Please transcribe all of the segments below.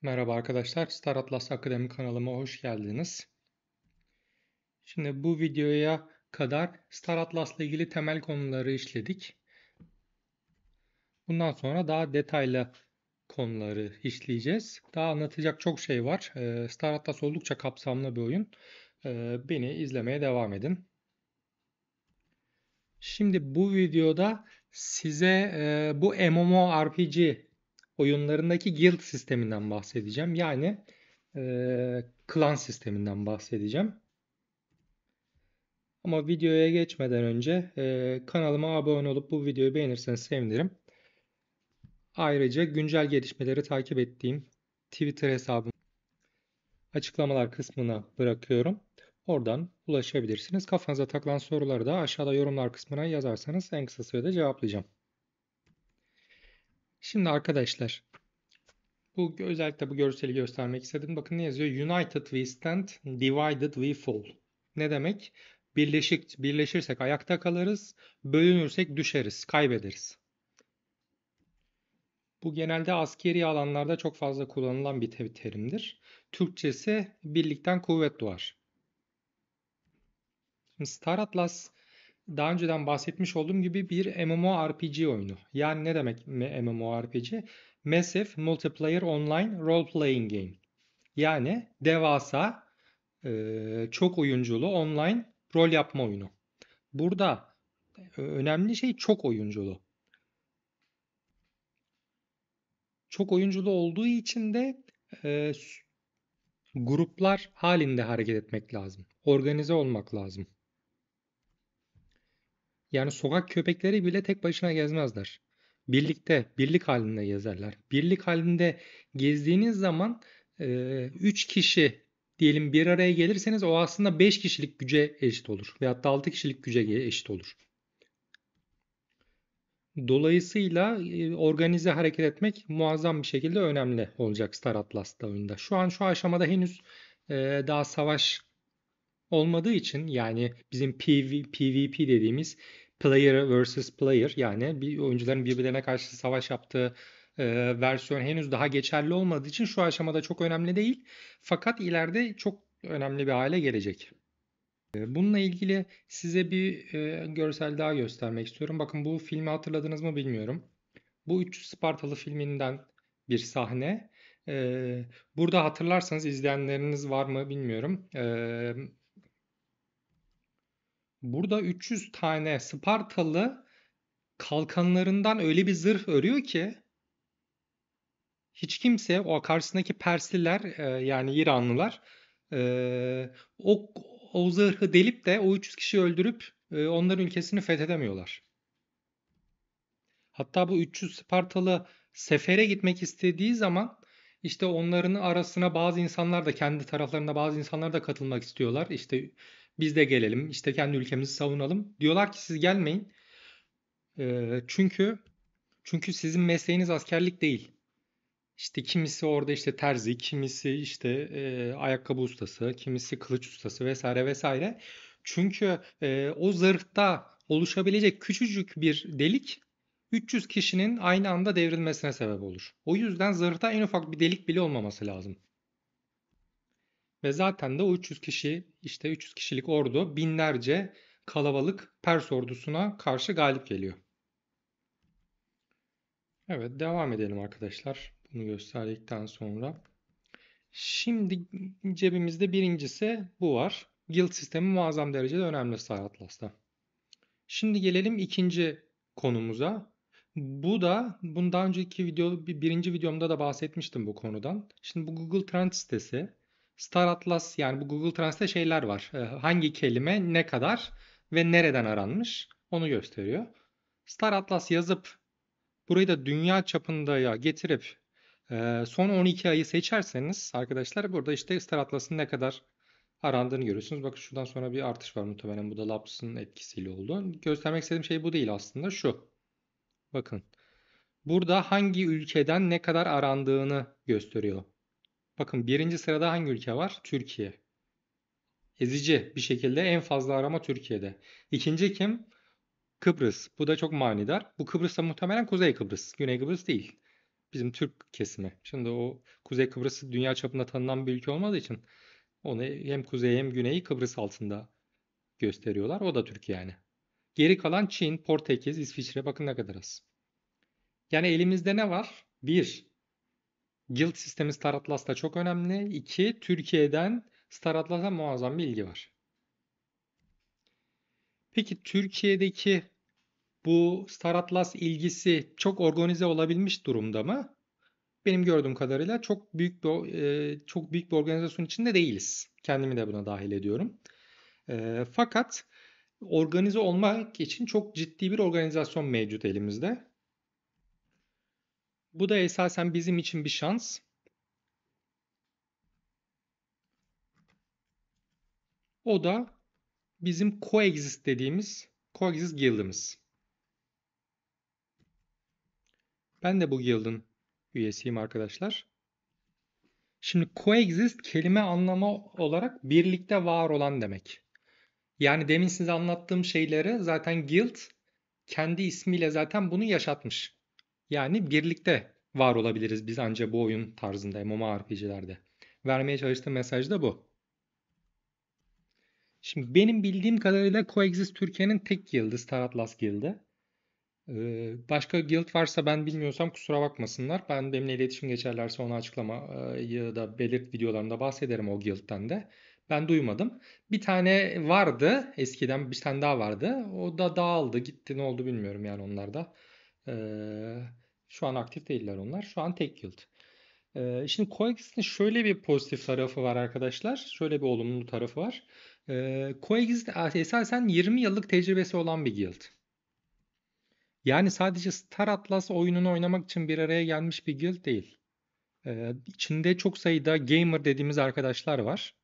Merhaba arkadaşlar, Star Atlas Akademi kanalıma hoş geldiniz. Şimdi bu videoya kadar Star Atlas'la ilgili temel konuları işledik. Bundan sonra daha detaylı konuları işleyeceğiz. Daha anlatacak çok şey var. Star Atlas oldukça kapsamlı bir oyun. Beni izlemeye devam edin. Şimdi bu videoda size bu MMORPG oyunlarındaki guild sisteminden bahsedeceğim. Yani klan sisteminden bahsedeceğim. Ama videoya geçmeden önce kanalıma abone olup bu videoyu beğenirseniz sevinirim. Ayrıca güncel gelişmeleri takip ettiğim Twitter hesabımı açıklamalar kısmına bırakıyorum. Oradan ulaşabilirsiniz. Kafanıza takılan soruları da aşağıda yorumlar kısmına yazarsanız en kısa sürede cevaplayacağım. Şimdi arkadaşlar, özellikle bu görseli göstermek istedim. Bakın ne yazıyor? United we stand, divided we fall. Ne demek? Birleşirsek ayakta kalırız, bölünürsek düşeriz, kaybederiz. Bu genelde askeri alanlarda çok fazla kullanılan bir terimdir. Türkçesi birlikten kuvvet doğar. Şimdi Star Atlas daha önceden bahsetmiş olduğum gibi bir MMORPG oyunu. Yani ne demek MMORPG? Massive Multiplayer Online Role Playing Game. Yani devasa çok oyunculu online rol yapma oyunu. Burada önemli şey çok oyunculu. Çok oyunculu olduğu için de e, gruplar halinde hareket etmek lazım. Organize olmak lazım. Yani sokak köpekleri bile tek başına gezmezler. Birlik halinde gezerler. Birlik halinde gezdiğiniz zaman 3 kişi diyelim bir araya gelirseniz o aslında 5 kişilik güce eşit olur. Veyahut da 6 kişilik güce eşit olur. Dolayısıyla organize hareket etmek muazzam bir şekilde önemli olacak Star Atlas'ta oyunda. Şu aşamada henüz daha savaş olmadığı için yani bizim PvP dediğimiz player versus player yani bir oyuncuların birbirlerine karşı savaş yaptığı versiyon henüz daha geçerli olmadığı için şu aşamada çok önemli değil. Fakat ileride çok önemli bir hale gelecek. Bununla ilgili size bir görsel daha göstermek istiyorum. Bakın bu filmi hatırladınız mı bilmiyorum. Bu 300 Spartalı filminden bir sahne. Burada hatırlarsanız izleyenleriniz var mı bilmiyorum. Burada 300 tane Spartalı kalkanlarından öyle bir zırh örüyor ki hiç kimse o karşısındaki Persliler yani İranlılar o, o zırhı delip de o 300 kişi öldürüp onların ülkesini fethedemiyorlar. Hatta bu 300 Spartalı sefere gitmek istediği zaman işte onların arasına bazı insanlar da kendi taraflarında bazı insanlar da katılmak istiyorlar. İşte biz de gelelim, işte kendi ülkemizi savunalım. Diyorlar ki siz gelmeyin. Çünkü sizin mesleğiniz askerlik değil. İşte kimisi orada işte terzi, kimisi işte ayakkabı ustası, kimisi kılıç ustası vesaire vesaire. Çünkü o zırhta oluşabilecek küçücük bir delik 300 kişinin aynı anda devrilmesine sebep olur. O yüzden zırhta en ufak bir delik bile olmaması lazım. Ve zaten de o 300 kişi işte 300 kişilik ordu binlerce kalabalık Pers ordusuna karşı galip geliyor. Evet, devam edelim arkadaşlar. Bunu gösterdikten sonra. Şimdi cebimizde birincisi bu var. Guild sistemi muazzam derecede önemli Star Atlas'ta. Şimdi gelelim ikinci konumuza. Bu da bundan önceki birinci videomda da bahsetmiştim bu konudan. Şimdi bu Google Trends sitesi Star Atlas yani bu Google Trends'te şeyler var. Hangi kelime ne kadar ve nereden aranmış onu gösteriyor. Star Atlas yazıp burayı da dünya çapında ya getirip son 12 ayı seçerseniz arkadaşlar burada işte Star Atlas'ın ne kadar arandığını görüyorsunuz. Bakın şuradan sonra bir artış var muhtemelen. Bu da Laps'ın etkisiyle oldu. Göstermek istediğim şey bu değil aslında. Şu. Bakın. Burada hangi ülkeden ne kadar arandığını gösteriyor. Bakın birinci sırada hangi ülke var? Türkiye. Ezici bir şekilde en fazla arama Türkiye'de. İkinci kim? Kıbrıs. Bu da çok manidar. Bu Kıbrıs da muhtemelen Kuzey Kıbrıs. Güney Kıbrıs değil. Bizim Türk kesimi. Şimdi o Kuzey Kıbrıs'ı dünya çapında tanınan bir ülke olmadığı için onu hem kuzey hem güneyi Kıbrıs altında gösteriyorlar. O da Türkiye yani. Geri kalan Çin, Portekiz, İsviçre bakın ne kadar az. Yani elimizde ne var? Bir, Guild sistemi Star Atlas'ta çok önemli. İki, Türkiye'den Star Atlas'a muazzam bir ilgi var. Peki Türkiye'deki bu Star Atlas ilgisi çok organize olabilmiş durumda mı? Benim gördüğüm kadarıyla çok büyük bir organizasyon içinde değiliz. Kendimi de buna dahil ediyorum. Fakat organize olmak için çok ciddi bir organizasyon mevcut elimizde. Bu da esasen bizim için bir şans. O da bizim Coexist dediğimiz Coexist Guild'ımız. Ben de bu guild'ın üyesiyim arkadaşlar. Şimdi coexist kelime anlamı olarak birlikte var olan demek. Yani demin size anlattığım şeyleri zaten guild kendi ismiyle zaten bunu yaşatmış. Yani birlikte var olabiliriz biz ancak bu oyun tarzında MMORPG'lerde. Vermeye çalıştığım mesaj da bu. Şimdi benim bildiğim kadarıyla Coexist Türkiye'nin tek guild'i Star Atlas Guild'i. Başka guild varsa ben bilmiyorsam kusura bakmasınlar. Ben benimle iletişim geçerlerse onu açıklamayı da belirt videolarında bahsederim o guild'den de. Ben duymadım. Bir tane vardı. Eskiden bir tane daha vardı. O da dağıldı. Gitti. Ne oldu bilmiyorum yani onlar da. Ee, Şu an aktif değiller onlar. Şu an tek guild. Şimdi Coexist'in şöyle bir pozitif tarafı var arkadaşlar. Şöyle bir olumlu tarafı var. Coexist esasen 20 yıllık tecrübesi olan bir guild. Yani sadece Star Atlas oyununu oynamak için bir araya gelmiş bir guild değil. İçinde çok sayıda gamer dediğimiz arkadaşlar var.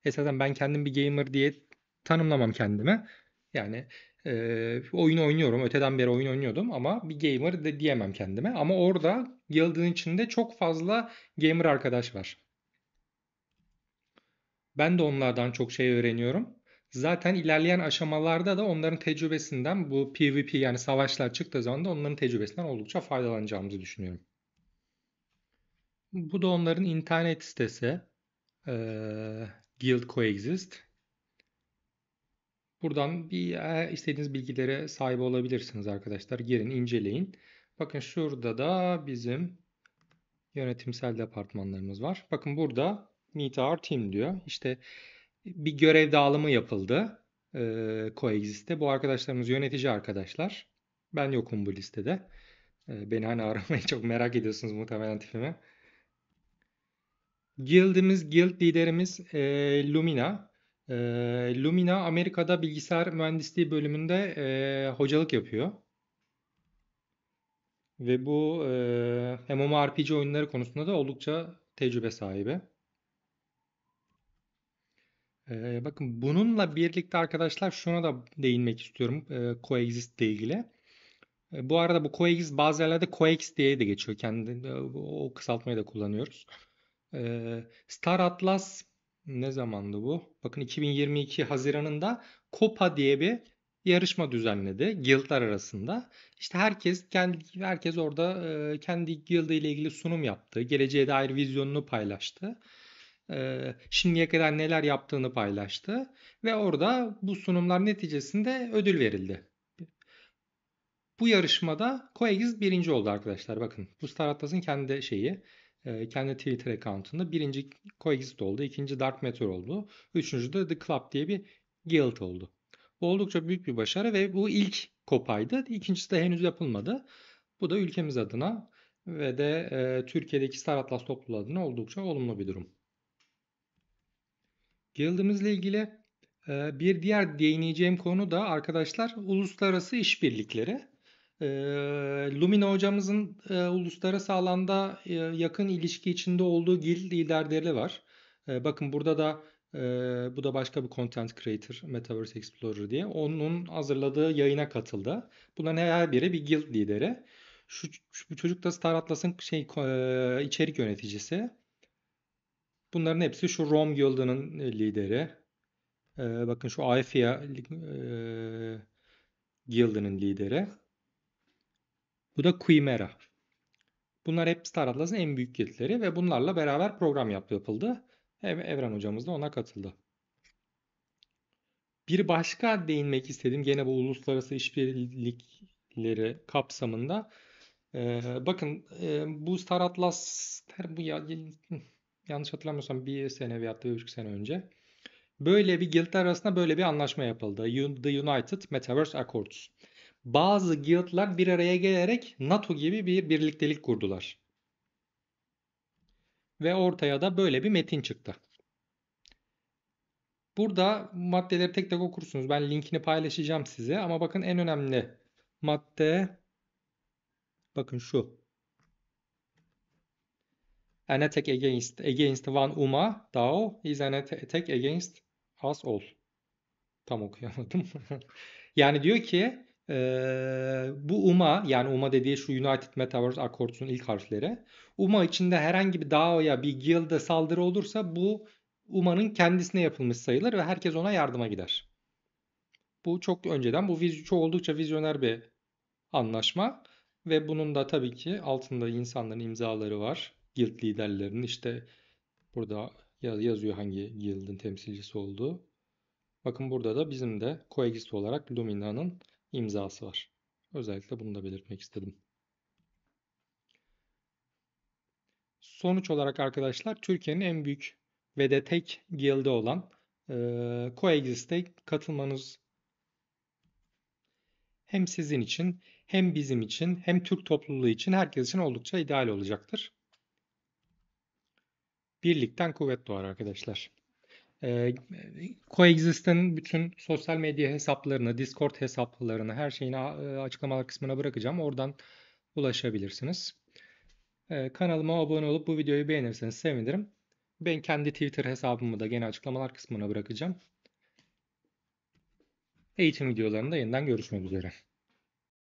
Esasen ben kendim bir gamer diye tanımlamam kendime. Yani oyun oynuyorum. Öteden beri oyun oynuyordum ama bir gamer de diyemem kendime. Ama orada guild'ın içinde çok fazla gamer arkadaş var. Ben de onlardan çok şey öğreniyorum. Zaten ilerleyen aşamalarda da onların tecrübesinden bu PvP yani savaşlar çıktığı zaman da onların tecrübesinden oldukça faydalanacağımızı düşünüyorum. Bu da onların internet sitesi. Guild Coexist. Buradan istediğiniz bilgilere sahip olabilirsiniz arkadaşlar. Girin, inceleyin. Bakın şurada da bizim yönetimsel departmanlarımız var. Bakın burada Meet Our Team diyor. İşte bir görev dağılımı yapıldı. Coexist'te. Bu arkadaşlarımız yönetici arkadaşlar. Ben yokum bu listede. Beni hani aramayı çok merak ediyorsunuz muhtemelen tipimi. Guild liderimiz Lumina. Lumina Amerika'da bilgisayar mühendisliği bölümünde hocalık yapıyor. Ve bu MMORPG oyunları konusunda da oldukça tecrübe sahibi. Bakın bununla birlikte arkadaşlar şuna da değinmek istiyorum Coexist ile ilgili. Bu arada bu Coexist bazı yerlerde Coex diye de geçiyor. O kısaltmayı da kullanıyoruz. Star Atlas ne zamandı bu? Bakın 2022 Haziran'ında Copa diye bir yarışma düzenledi guildler arasında. İşte herkes orada kendi guildı ile ilgili sunum yaptı. Geleceğe dair vizyonunu paylaştı. Şimdiye kadar neler yaptığını paylaştı ve orada bu sunumlar neticesinde ödül verildi. Bu yarışmada Coegiz birinci oldu arkadaşlar. Bakın bu Star Atlas'ın kendi kendi Twitter account'unda birinci Coexist oldu. İkinci Dark Matter oldu. Üçüncü de The Club diye bir guild oldu. Bu oldukça büyük bir başarı ve bu ilk kopaydı. İkincisi de henüz yapılmadı. Bu da ülkemiz adına ve de Türkiye'deki Star Atlas topluluğu adına oldukça olumlu bir durum. Guild'imizle ilgili bir diğer değineceğim konu da arkadaşlar uluslararası işbirlikleri. E, Lumina hocamızın uluslararası alanda yakın ilişki içinde olduğu guild liderleri var. Bakın burada da bu da başka bir content creator, Metaverse Explorer diye. Onun hazırladığı yayına katıldı. Bunların her biri bir guild lideri. Bu çocuk da Star Atlas'ın içerik yöneticisi. Bunların hepsi şu Rome Guild'ının lideri. Bakın şu Aefia Guild'ının lideri. Bu da Quimera. Bunlar hep Star Atlas'ın en büyük guildleri ve bunlarla beraber program yapıldı. Evren hocamız da ona katıldı. Bir başka değinmek istediğim gene bu uluslararası işbirlikleri kapsamında bakın bu Star Atlas bu yanlış hatırlamıyorsam bir sene veya 1,5 sene önce böyle bir guild arasında böyle bir anlaşma yapıldı. The United Metaverse Accords. Bazı guildlar bir araya gelerek NATO gibi bir birliktelik kurdular. Ve ortaya da böyle bir metin çıktı. Burada maddeleri tek tek okursunuz. Ben linkini paylaşacağım size. Ama bakın en önemli madde bakın şu. An attack against one UMA DAO is an attack against us all. Tam okuyamadım. Yani diyor ki bu UMA yani UMA dediği şu United Metaverse Accords'un ilk harfleri. UMA içinde herhangi bir DAO'ya bir guild'e saldırı olursa bu UMA'nın kendisine yapılmış sayılır ve herkes ona yardıma gider. Bu çok önceden çok oldukça vizyoner bir anlaşma ve bunun da tabii ki altında insanların imzaları var. Guild liderlerinin işte burada yazıyor hangi guild'in temsilcisi olduğu. Bakın burada da bizim de Coexist olarak Lumina'nın imzası var. Özellikle bunu da belirtmek istedim. Sonuç olarak arkadaşlar Türkiye'nin en büyük ve de tek guild'i olan Coexist'e katılmanız hem sizin için hem bizim için hem Türk topluluğu için herkes için oldukça ideal olacaktır. Birlikten kuvvet doğar arkadaşlar. Coexist'in bütün sosyal medya hesaplarını, Discord hesaplarını, her şeyini açıklamalar kısmına bırakacağım. Oradan ulaşabilirsiniz. Kanalıma abone olup bu videoyu beğenirseniz sevinirim. Ben kendi Twitter hesabımı da gene açıklamalar kısmına bırakacağım. Eğitim videolarında yeniden görüşmek üzere.